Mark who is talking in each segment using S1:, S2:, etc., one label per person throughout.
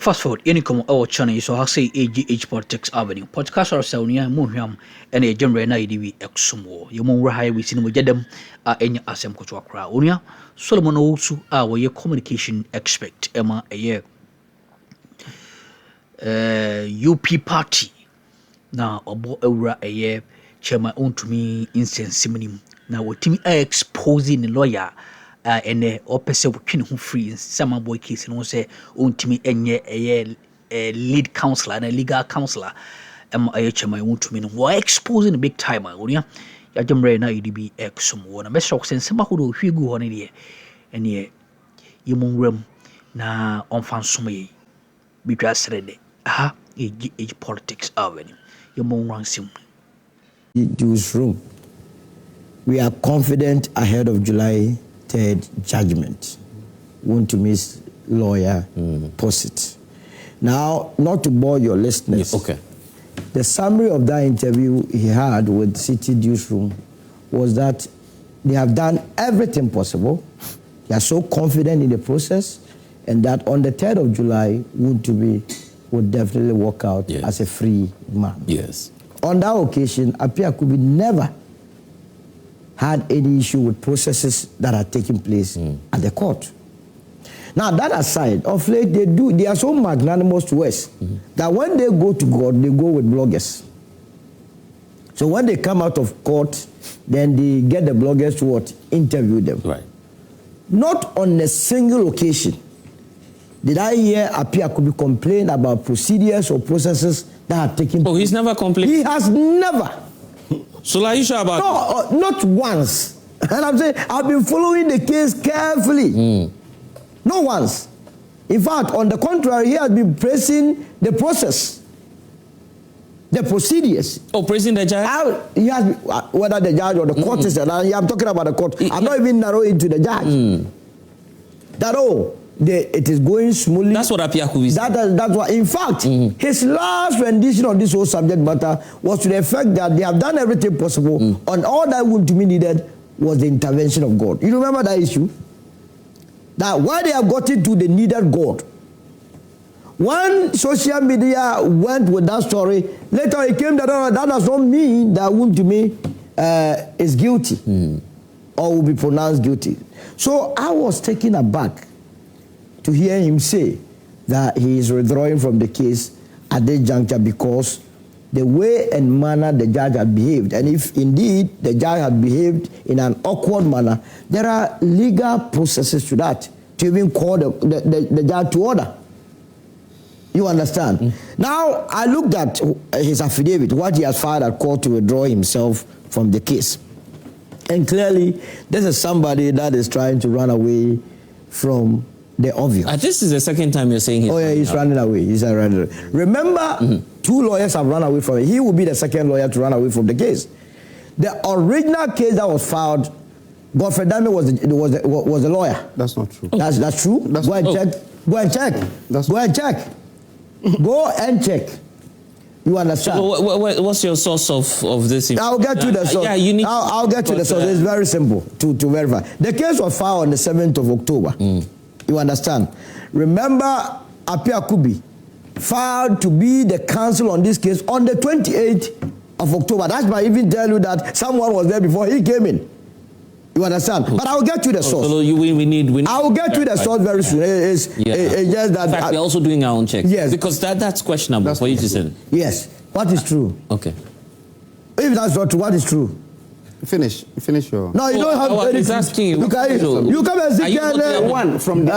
S1: Fast forward, any come our channel so I say AGH Politics Avenue. Podcast or Saunia Muhiam and a general IDB Exumo. You more high with cinema jadam any asem kochwakra. Unia Solomon Owusu our your communication expert Emma a year UP party. Now obo ewra a year chairman Wontumi insensiminim. Now Wontumi exposing the lawyer. And opese wotwe ho free Samaboi case no say Wontumi enye lead counselor and legal counselor chairman Wontumi no we exposing the big time onia ya jemre na UDB exum wona be shock sen sema ho do hwigu ho ne de ene yemunwram na onfan somme bitwa srede aha age politics avenue yemunwran sim
S2: this room. We are confident ahead of July 3rd judgment. Wontumis lawyer posit. Now, not to bore your listeners.
S3: Yeah, okay.
S2: The summary of that interview he had with City Newsroom was that they have done everything possible. They are so confident in the process, and that on the 3rd of July, Wontumi would definitely walk out as a free man.
S3: Yes.
S2: On that occasion, Apia Kubi never had any issue with processes that are taking place at the court. Now, that aside, of late, they are so magnanimous to us that when they go to court, they go with bloggers. So when they come out of court, then they get the bloggers to what? Interview them.
S3: Right.
S2: Not on a single occasion did I hear Apia Kubi complain about procedures or processes that are taking place.
S3: Oh, he's never complained?
S2: He has never.
S3: So are you sure about
S2: No, not once. And I'm saying, I've been following the case carefully. Not once. In fact, on the contrary, he has been praising the process, the procedures.
S3: Oh, praising the judge?
S2: He has been, whether the judge or the court is there. I'm talking about the court. I'm not even narrowing to the judge. That it is going smoothly.
S3: That's what Apia Kubi said.
S2: That's what, in fact, his last rendition on this whole subject matter was to the effect that they have done everything possible, and all that Wontumi needed was the intervention of God. You remember that issue? That why they have gotten to the needed God. When social media went with that story, later it came that that does not mean that Wontumi is guilty or will be pronounced guilty. So I was taken aback to hear him say that he is withdrawing from the case at this juncture because the way and manner the judge had behaved, and if indeed the judge had behaved in an awkward manner, there are legal processes to that, to even call the judge to order. You understand? Now, I looked at his affidavit, what he has filed at court to withdraw himself from the case. And clearly, this is somebody that is trying to run away from the obvious.
S3: This is the second time you're saying
S2: he's running away. He's running away. Remember, two lawyers have run away from it. He will be the second lawyer to run away from the case. The original case that was filed, Godfrey Dame was the lawyer.
S4: That's not true.
S2: That's true? Go and check. Go and check. Go and check. Go and check. You understand?
S3: So what's your source of this?
S2: I'll get to the source.
S3: Yeah, you need.
S2: I'll get to the source. It's very simple to verify. The case was filed on the 7th of October. You understand? Remember, Apia Kubi filed to be the counsel on this case on the 28th of October. That's why I even tell you that someone was there before he came in. You understand? But I will get to the source.
S3: So we need.
S2: I will get to the source very soon. It's just that.
S3: In fact, we're also doing our own checks.
S2: Yes.
S3: Because that's questionable for you to say.
S2: Yes. What is true?
S3: Okay.
S2: If that's not true, what is true?
S4: Finish your...
S2: No, you don't have anything.
S3: He's asking you.
S2: You come and see
S4: one from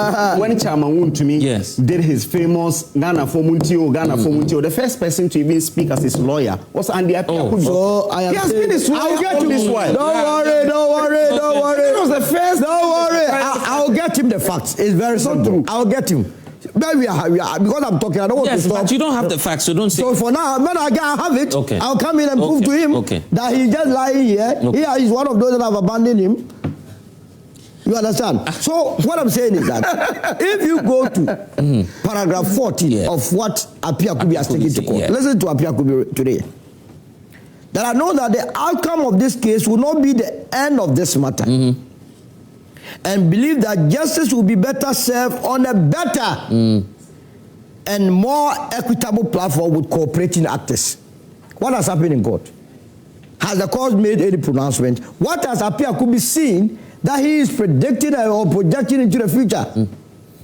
S4: when Chairman Wontumi did his famous Ghana for Muntio, the first person to even speak as his lawyer was Andy Apia Kubi.
S2: So I am
S4: he has been his lawyer.
S2: I'll get to
S4: this one.
S2: Don't worry.
S4: It was the first.
S2: Don't worry. I'll get him the facts. It's very simple. I'll get him. But we are because I'm talking. I don't want to stop.
S3: But you don't have the facts, so don't say.
S2: So for now, when I have it, I'll come in and prove to him that he's just lying here. He is one of those that have abandoned him. You understand? So what I'm saying is that if you go to paragraph 14 of what Apia Kubi has taken to court, listen to Apia Kubi today. That I know that the outcome of this case will not be the end of this matter. And believe that justice will be better served on a better and more equitable platform with cooperating actors. What has happened in court? Has the court made any pronouncement? What has appeared could be seen that he is predicting or projecting into the future?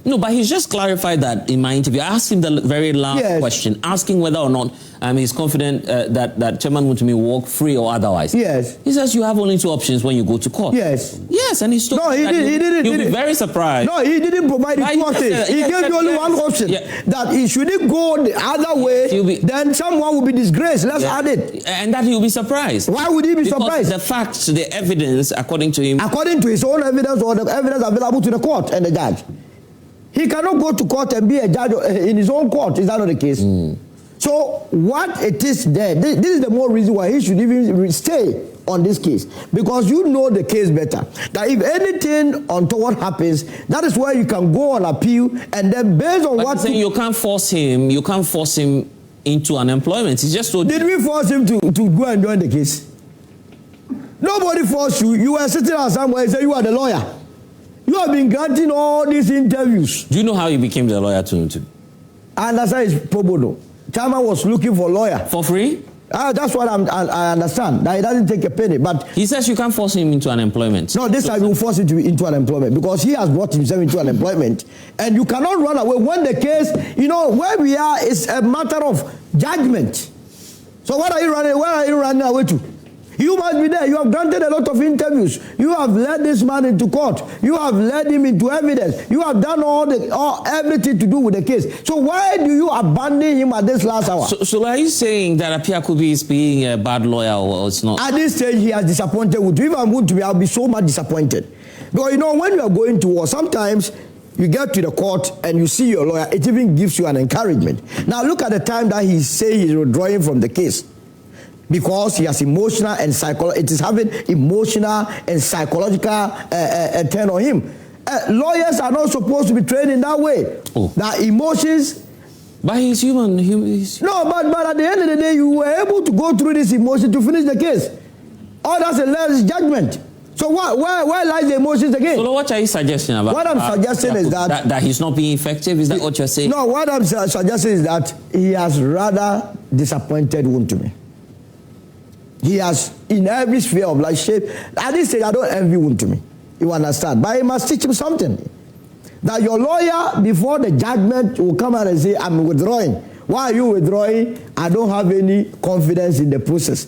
S3: No, but he's just clarified that in my interview. I asked him the very last question, asking whether or not he's confident that Chairman Wontumi will walk free or otherwise.
S2: Yes.
S3: He says you have only 2 options when you go to court.
S2: Yes.
S3: Yes, and he's
S2: no, he didn't.
S3: You'll be very surprised.
S2: No, he didn't provide the 2 options. He gave you only 1 option. Yeah. That he shouldn't go the other way, then someone will be disgraced. Let's add it.
S3: And that he'll be surprised.
S2: Why would he be surprised?
S3: The facts, the evidence, according to him.
S2: According to his own evidence or the evidence available to the court and the judge. He cannot go to court and be a judge in his own court. Is that not the case? So what it is there, this is the more reason why he should even stay on this case. Because you know the case better. That if anything untoward happens, that is where you can go on appeal and then based on what...
S3: you can't force him into unemployment. It's just so...
S2: Did we force him to go and join the case? Nobody forced you. You were sitting at somewhere and said you are the lawyer. You have been granting all these interviews.
S3: Do you know how he became the lawyer to?
S2: I understand it's pro bono. Chairman was looking for a lawyer.
S3: For free?
S2: That's what I understand. That he doesn't take a penny. But
S3: he says you can't force him into unemployment.
S2: No, this time you will force him into unemployment because he has brought himself into unemployment. And you cannot run away when the case, where we are is a matter of judgment. So what are you running? Where are you running away to? You must be there. You have granted a lot of interviews. You have led this man into court. You have led him into evidence. You have done everything to do with the case. So why do you abandon him at this last hour?
S3: So are you saying that Apia Kubi is being a bad lawyer or it's not?
S2: At this stage, he has disappointed with you. If I'm going to be, I'll be so much disappointed. Because when you are going to war, sometimes you get to the court and you see your lawyer, it even gives you an encouragement. Now look at the time that he say he's withdrawing from the case. Because he has emotional and psychological, it is having emotional and psychological turn on him. Lawyers are not supposed to be trained in that way. That emotions.
S3: But he's human.
S2: No, but at the end of the day, you were able to go through this emotion to finish the case. All that's a less judgment. So where lies the emotions again?
S3: So what are you suggesting about?
S2: What I'm suggesting is that
S3: he's not being effective. Is that what you're saying?
S2: No, what I'm suggesting is that he has rather disappointed Wontumi. He has, in every sphere of life, shape. At this stage, I don't envy Wontumi. You understand? But I must teach him something. That your lawyer, before the judgment, will come out and say, I'm withdrawing. Why are you withdrawing? I don't have any confidence in the process.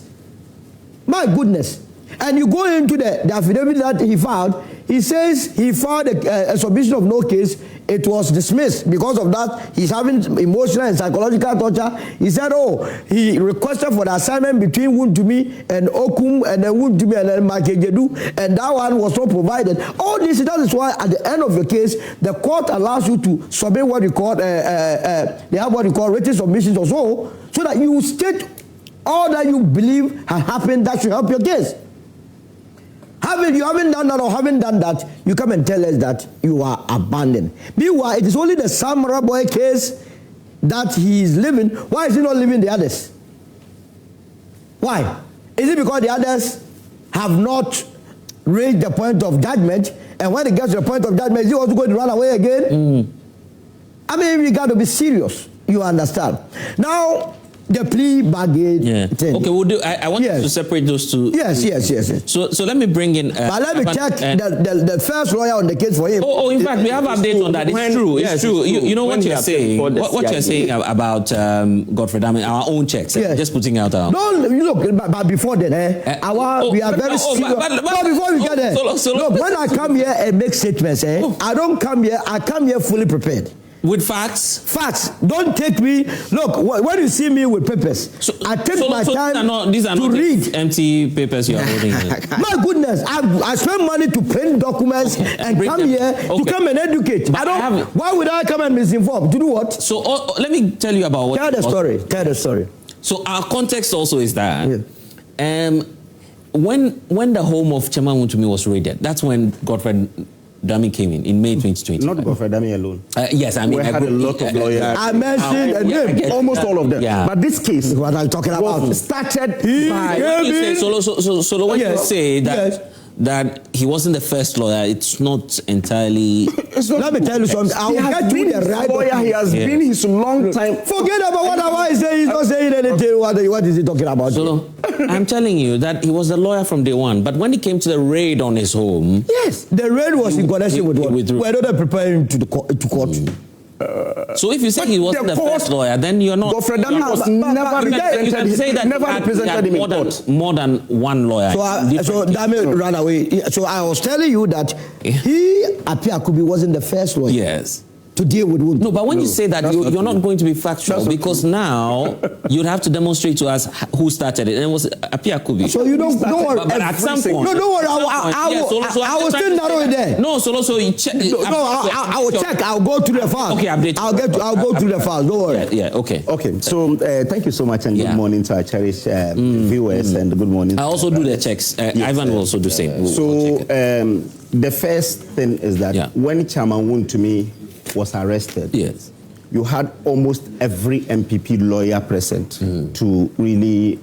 S2: My goodness. And you go into the affidavit that he filed, he says he filed a submission of no case. It was dismissed. Because of that, he's having emotional and psychological torture. He said, he requested for the assignment between Wontumi and Okum and then Wontumi and then Makejedu, and that one was not provided. All this, that is why at the end of the case, the court allows you to submit what you call, they have what you call written submissions or so that you state all that you believe has happened that should help your case. You haven't done that or haven't done that, you come and tell us that you are abandoned. Meanwhile, it is only the Samaboi case that he is living. Why is he not living the others? Why? Is it because the others have not reached the point of judgment, and when it gets to the point of judgment, is he also going to run away again? I mean, we got to be serious. You understand? Now, the plea bargain thing.
S3: Okay, we'll do. I want to separate those two.
S2: Yes.
S3: So let me bring in.
S2: But let me check the first lawyer on the case for him.
S3: In fact, we have updates on that. It's true. It's true. You know what you're saying. What you're saying about Godfrey Dami, our own checks. Just putting out our.
S2: No, look. But before then, we are very serious. But before we get there, look. When I come here and make statements, I don't come here. I come here fully prepared.
S3: With facts?
S2: Facts. Don't take me. Look, when you see me with papers, I take my time
S3: these are
S2: to
S3: not
S2: read.
S3: Empty papers you are holding.
S2: My goodness, I spend money to print documents and come here to come and educate. Why would I come and misinform? To do what?
S3: So let me tell you about what.
S2: Tell the story.
S3: So our context also is that when the home of Chairman Wontumi was raided, that's when Godfrey Dami came in May 2020.
S4: Not Godfrey Dami alone.
S3: Yes, I mean,
S4: we had a lot of lawyers.
S2: I mentioned the name,
S4: almost all of them.
S3: Yeah.
S4: But this case,
S2: what I'm talking about,
S4: started by.
S3: So when you say that that he wasn't the first lawyer, it's not entirely...
S2: Let me tell you something. I will get you the right
S4: lawyer. He has been his long time.
S2: Forget about what he's saying. He's not saying anything. What is he talking about?
S3: So, I'm telling you that he was the lawyer from day one. But when it came to the raid on his home...
S2: Yes, the raid was in connection with what? We're not preparing to court.
S3: So if you say he wasn't the first lawyer, then you're not...
S4: Godfrey Dami was never represented him in court.
S3: More than one lawyer.
S2: So Dami ran away. So I was telling you that Apia Akubi wasn't the first lawyer.
S3: Yes.
S2: To deal with Wontumi.
S3: No, but when you say that, you're not going to be factual, because now you'd have to demonstrate to us who started it. And it was Apia Akubi.
S2: So you don't worry.
S3: But at some point...
S2: No, don't worry. I will still narrow it there.
S3: No, so you check...
S2: I will check. I'll go through the files.
S3: Okay, update.
S2: I'll go through the files. Don't worry.
S3: Yeah, okay.
S4: Okay, so thank you so much, and good morning to our cherished viewers, and good morning.
S3: I also do the checks. Ivan will also do the same.
S4: So the first thing is that when Chairman Wontumi was arrested,
S3: yes,
S4: you had almost every MPP lawyer present to really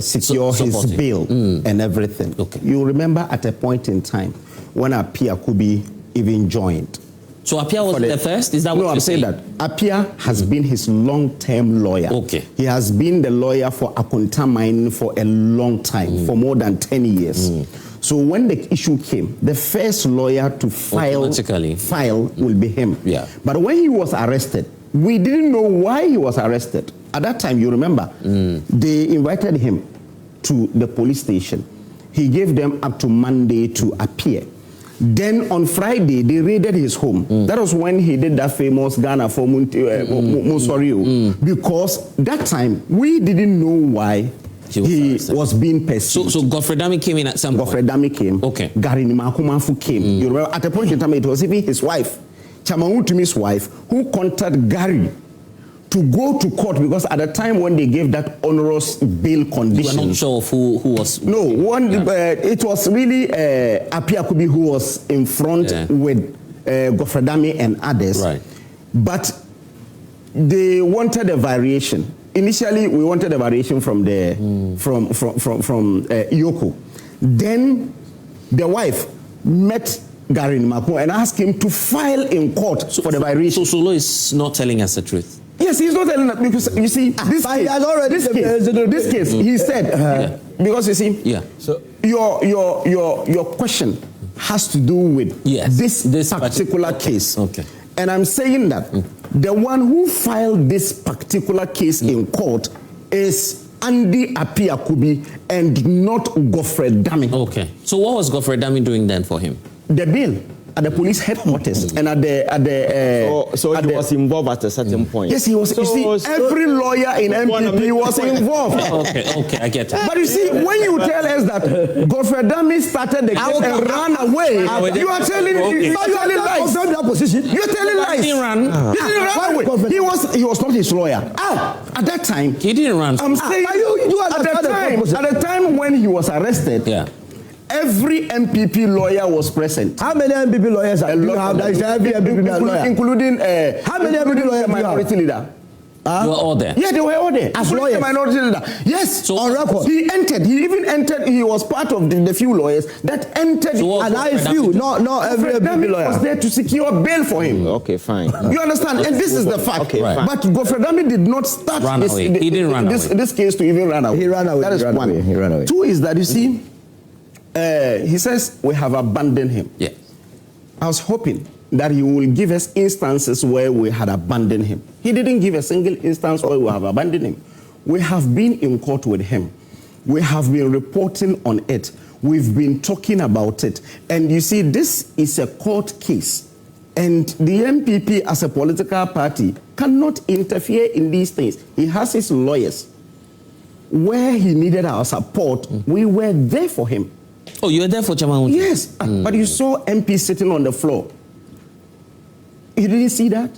S4: secure his bail and everything.
S3: Okay.
S4: You remember at a point in time when Apia Akubi even joined.
S3: So Apia was the first? Is that what you're saying?
S4: No, I'm saying that Apia has been his long-term lawyer.
S3: Okay.
S4: He has been the lawyer for Akunta Mining for a long time, for more than 10 years. So when the issue came, the first lawyer to file will be him.
S3: Yeah.
S4: But when he was arrested, we didn't know why he was arrested. At that time, you remember, they invited him to the police station. He gave them up to Monday to appear. Then on Friday, they raided his home. That was when he did that famous Ghana for Mosorio. Because that time, we didn't know why he was being pursued.
S3: So Godfrey Dami came in at some point?
S4: Godfrey Dami came.
S3: Okay.
S4: Gary Nimakumafu came. You remember, at a point in time, it was even his wife, Chairman Wontumi's wife, who contacted Gary to go to court, because at the time when they gave that onerous bail condition...
S3: You were not sure of who was...
S4: No, it was really Apia Akubi who was in front with Godfrey Dami and others.
S3: Right.
S4: But they wanted a variation. Initially, we wanted a variation from the from Yoko. Then the wife met Gary Nimaku and asked him to file in court for the variation.
S3: So Solo is not telling us the truth.
S4: Yes, he's not telling us, because you see, this case, he said, because you see,
S3: so
S4: your question has to do with this particular case.
S3: Okay.
S4: And I'm saying that the one who filed this particular case in court is Andy Apia Akubi and not Godfrey Dami.
S3: Okay. So what was Godfrey Dami doing then for him?
S4: The bail at the police headquarters and at the
S5: so he was involved at a certain point.
S4: Yes, he was. You see, every lawyer in MPP was involved.
S3: Okay, I get it.
S4: But you see, when you tell us that Godfrey Dami started the case and ran away, you are telling lies. You're telling lies.
S3: He didn't run.
S4: He didn't run away. He was not his lawyer. At that time,
S3: he didn't run.
S4: I'm saying at the time when he was arrested. Every MPP lawyer was present.
S2: How many MPP lawyers are you have? Every MPP lawyer.
S4: Including
S2: how many MPP lawyers
S4: minority leader?
S3: You were all there.
S4: Yeah, they were all there.
S2: As lawyers.
S4: Minority leader. Yes.
S2: So on record.
S4: He entered. He even entered. He was part of the few lawyers that entered.
S2: So and I few, not every MPP lawyer
S4: was there to secure bail for him.
S5: Okay, fine.
S4: You understand? And this is the fact.
S5: Okay, fine.
S4: But Godfrey Dami did not start
S3: he didn't run away.
S4: This case to even run away.
S2: He ran away.
S4: That is one.
S2: He ran away.
S4: Two is that, you see, he says we have abandoned him.
S3: Yes.
S4: I was hoping that he will give us instances where we had abandoned him. He didn't give a single instance where we have abandoned him. We have been in court with him. We have been reporting on it. We've been talking about it. And you see, this is a court case. And the MPP as a political party cannot interfere in these things. He has his lawyers. Where he needed our support, we were there for him.
S3: Oh, you were there for Chairman Wontumi?
S4: Yes, but you saw MP sitting on the floor. You didn't see that?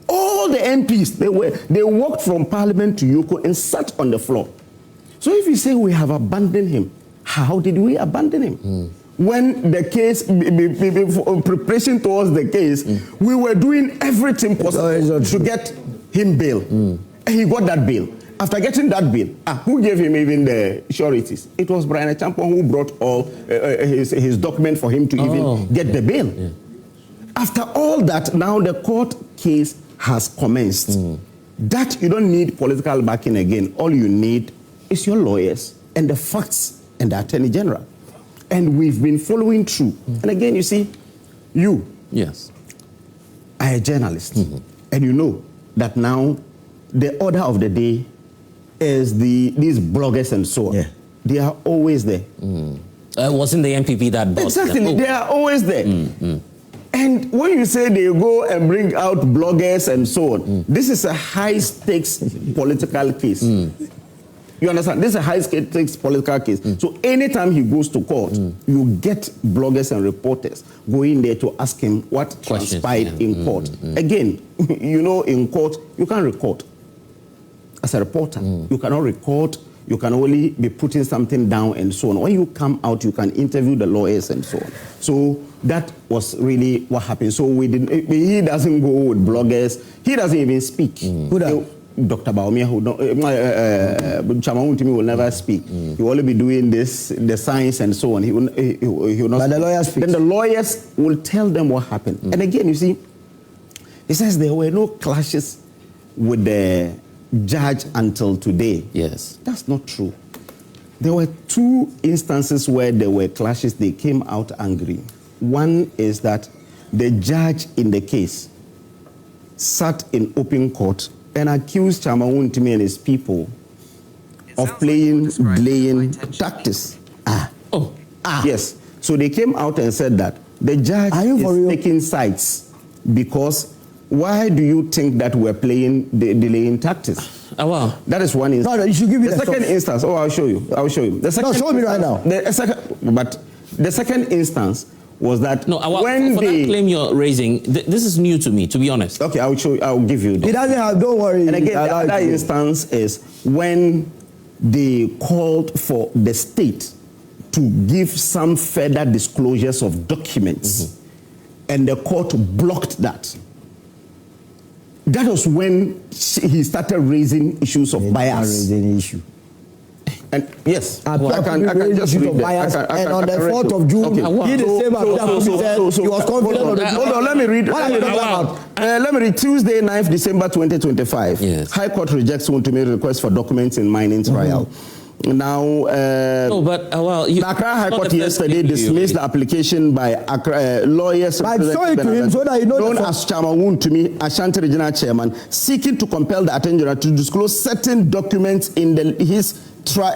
S4: All the MPs, they walked from Parliament to Yoko and sat on the floor. So if you say we have abandoned him, how did we abandon him? When the case, preparation towards the case, we were doing everything possible to get him bail. And he got that bail. after getting that bill, who gave him even the sureties? It was Brian Champon who brought all his document for him to even get the bail. Yeah. After all that, now the court case has commenced. That you don't need political backing again. All you need is your lawyers and the facts and the Attorney General. And we've been following through. And again, you see, you are a journalist. And you know that now the order of the day is these bloggers and so on. Yeah. They are always there.
S3: Wasn't the MPP that bought
S4: exactly,
S3: them?
S4: They are always there. And when you say they go and bring out bloggers and so on, this is a high-stakes political case. You understand? This is a high-stakes political case. So anytime he goes to court, you get bloggers and reporters going there to ask him what transpired in court. Again, you know, in court, you can't record. As a reporter, you cannot record. You can only be putting something down and so on. When you come out, you can interview the lawyers and so on. So that was really what happened. So he doesn't go with bloggers. He doesn't even speak. Dr. Baumia, Wontumi will never speak. He will only be doing the science and so on. He will not.
S2: But the lawyers speak.
S4: Then the lawyers will tell them what happened. And again, you see, he says there were no clashes with the judge until today.
S3: Yes.
S4: That's not true. There were two instances where there were clashes. They came out angry. One is that the judge in the case sat in open court and accused Wontumi and his people of playing tactics. Yes. So they came out and said that the judge is taking sides because why do you think that we're playing delaying tactics?
S3: Wow.
S4: That is one instance.
S2: No, you should give me
S4: the second instance. I'll show you. The second
S2: show me right now.
S4: But the second instance was that
S3: when for that claim you're raising, this is new to me, to be honest.
S4: Okay, I'll show you. I'll give you.
S2: He doesn't have. Don't worry.
S4: And again, the other instance is when they called for the state to give some further disclosures of documents, and the court blocked that. That was when he started raising issues of bias. And yes, I can just read that.
S2: And on the 4th of June, he the same as he was confident.
S4: Hold on, let me read. Let me read. Tuesday, 9th December 2025.
S3: Yes.
S4: High Court rejects Wontumi request for documents in mining trial. Now, the Accra High Court yesterday dismissed the application by Accra lawyers
S2: known
S4: as Chairman Wontumi, Ashanti Regional Chairman, seeking to compel the Attorney General to disclose certain documents in his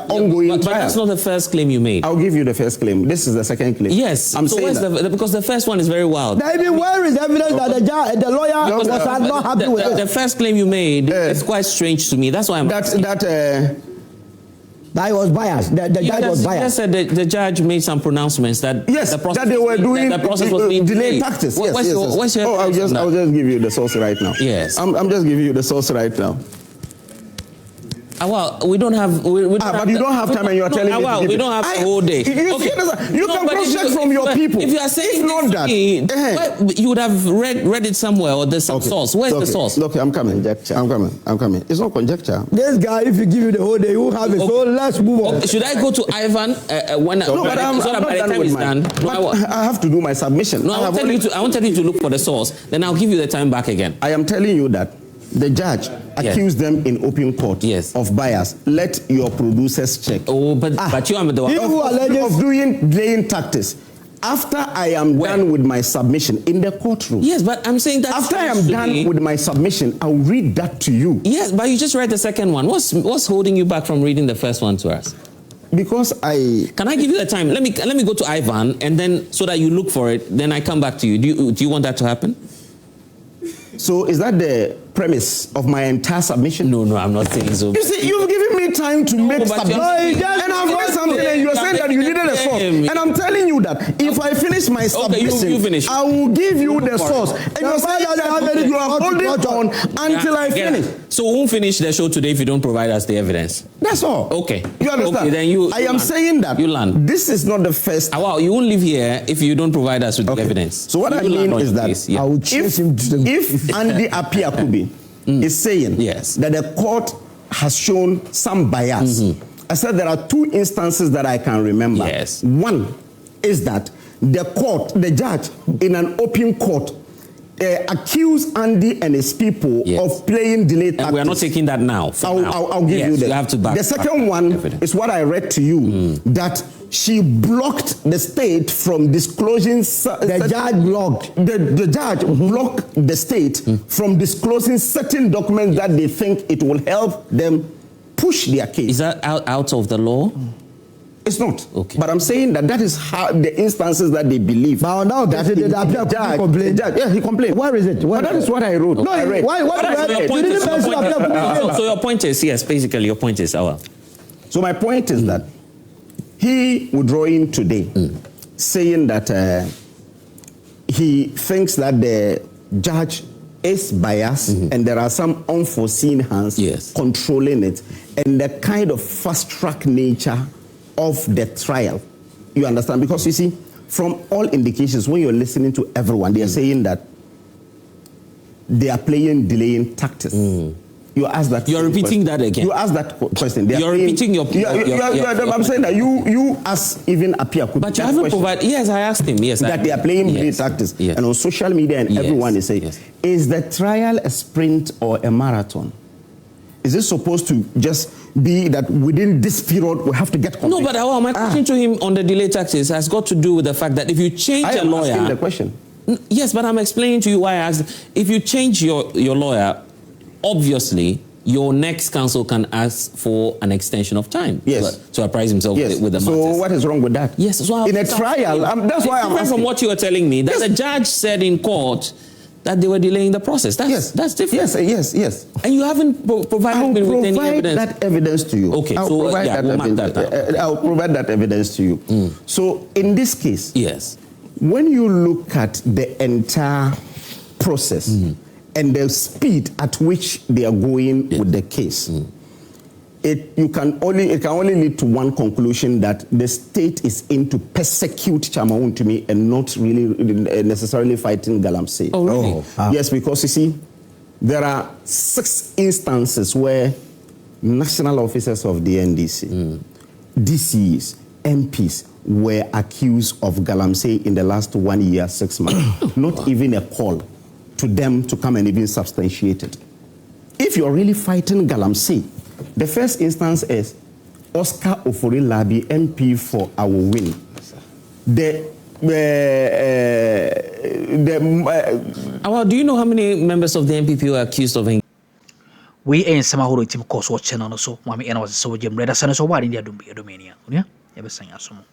S4: ongoing trial. But
S3: that's not the first claim you made.
S4: I'll give you the first claim. This is the second claim.
S3: Yes.
S4: I'm saying that.
S3: Because the first one is very wild.
S2: Where is evidence that the lawyer was not happy with it?
S3: The first claim you made is quite strange to me. That's why I'm...
S2: That was biased. The judge was biased.
S3: You just said the judge made some pronouncements that the process
S4: that they were doing
S3: the process was being
S4: delayed tactics. I'll just give you the source right now.
S3: Yes.
S4: I'm just giving you the source right now.
S3: We don't have.
S4: But you don't have time, and you are telling me.
S3: We don't have the whole day.
S4: You can cross-check from your people.
S3: If you are saying not that, you would have read it somewhere, or there's some source. Where's the source?
S4: Okay, I'm coming. I'm coming. It's not conjecture.
S2: This guy, if you give you the whole day, you will have it. So let's move on.
S3: Should I go to Ivan when?
S4: No, but I'm not done with mine. I have to do my submission.
S3: No, I won't tell you to look for the source. Then I'll give you the time back again.
S4: I am telling you that the judge accused them in open court of bias. Let your producers check.
S3: But you are the one
S4: of doing delaying tactics. After I am done with my submission in the courtroom.
S3: Yes, but I'm saying that
S4: after I am done with my submission, I'll read that to you.
S3: Yes, but you just read the second one. What's holding you back from reading the first one to us?
S4: Because
S3: Can I give you the time? Let me go to Ivan, and then so that you look for it, then I come back to you. Do you want that to happen?
S4: So is that the premise of my entire submission?
S3: No, I'm not saying so.
S4: You see, you've given me time to make submission. And I've read something and you're saying that you needed a source. And I'm telling you that if I finish my submission, I will give you the source. And you're saying that you are holding on until I finish.
S3: So we won't finish the show today if you don't provide us the evidence.
S4: That's all.
S3: Okay.
S4: You understand?
S3: Okay, then
S4: I am saying that
S3: you land.
S4: This is not the first.
S3: You won't leave here if you don't provide us with the evidence.
S4: So what I mean is that
S2: I will chase him to
S4: if Andy Appiah Kubi is saying that the court has shown some bias. I said there are 2 instances that I can remember.
S3: Yes.
S4: One is that the judge in an open court accused Andy and his people of playing delayed tactics.
S3: And we are not taking that now.
S4: I'll give you that.
S3: You have to back.
S4: The second one is what I read to you, that she blocked the state from disclosing.
S2: The judge blocked.
S4: The judge blocked the state from disclosing certain documents that they think it will help them push their case.
S3: Is that out of the law?
S4: It's not.
S3: Okay.
S4: But I'm saying that is how the instances that they believe.
S2: But now the judge complained.
S4: Yeah, he complained.
S2: Where is it?
S4: But that is what I wrote.
S2: No,
S4: I read.
S2: Why
S3: So your point is, yes, basically your point is, So
S4: my point is that he withdrawing today, saying that he thinks that the judge is biased and there are some unforeseen hands controlling it, and the kind of fast-track nature of the trial. You understand? Because you see, from all indications, when you're listening to everyone, they are saying that they are playing delaying tactics. You ask that.
S3: You are repeating that again.
S4: You ask that question.
S3: You are repeating your.
S4: I'm saying that you ask even Apia could.
S3: But you haven't provided. Yes, I asked him. Yes,
S4: that they are playing delaying tactics, and on social media and everyone is saying, is the trial a sprint or a marathon? Is it supposed to just be that within this period we have to get complete?
S3: No, but my question to him on the delay taxes has got to do with the fact that if you change a lawyer...
S4: I am asking the question.
S3: Yes, but I'm explaining to you why I asked. If you change your lawyer, obviously your next counsel can ask for an extension of time to apprise himself with the matters.
S4: So what is wrong with that?
S3: Yes, so
S4: in a trial, that's why I'm asking.
S3: From what you are telling me, that the judge said in court that they were delaying the process. That's different.
S4: Yes.
S3: And you haven't provided me with any evidence.
S4: That evidence to you.
S3: Okay,
S4: I'll provide that evidence to you. So in this case, when you look at the entire process and the speed at which they are going with the case, it can only lead to one conclusion, that the state is in to persecute Wontumi and not really necessarily fighting Galamsey.
S3: Oh, really?
S4: Yes, because you see, there are 6 instances where national officers of the NDC, DCs, MPs were accused of Galamsey in the last 1 year, 6 months. Not even a call to them to come and even substantiate it. If you're really fighting Galamsey, the first instance is Oscar Ofori-Labi, MP for our win.
S3: Do you know how many members of the NPP were accused of?
S1: We ain't some who team course watching on so. Mommy and I was so Jim Reda Sana so why in the Domania. Yeah, ever sang us some.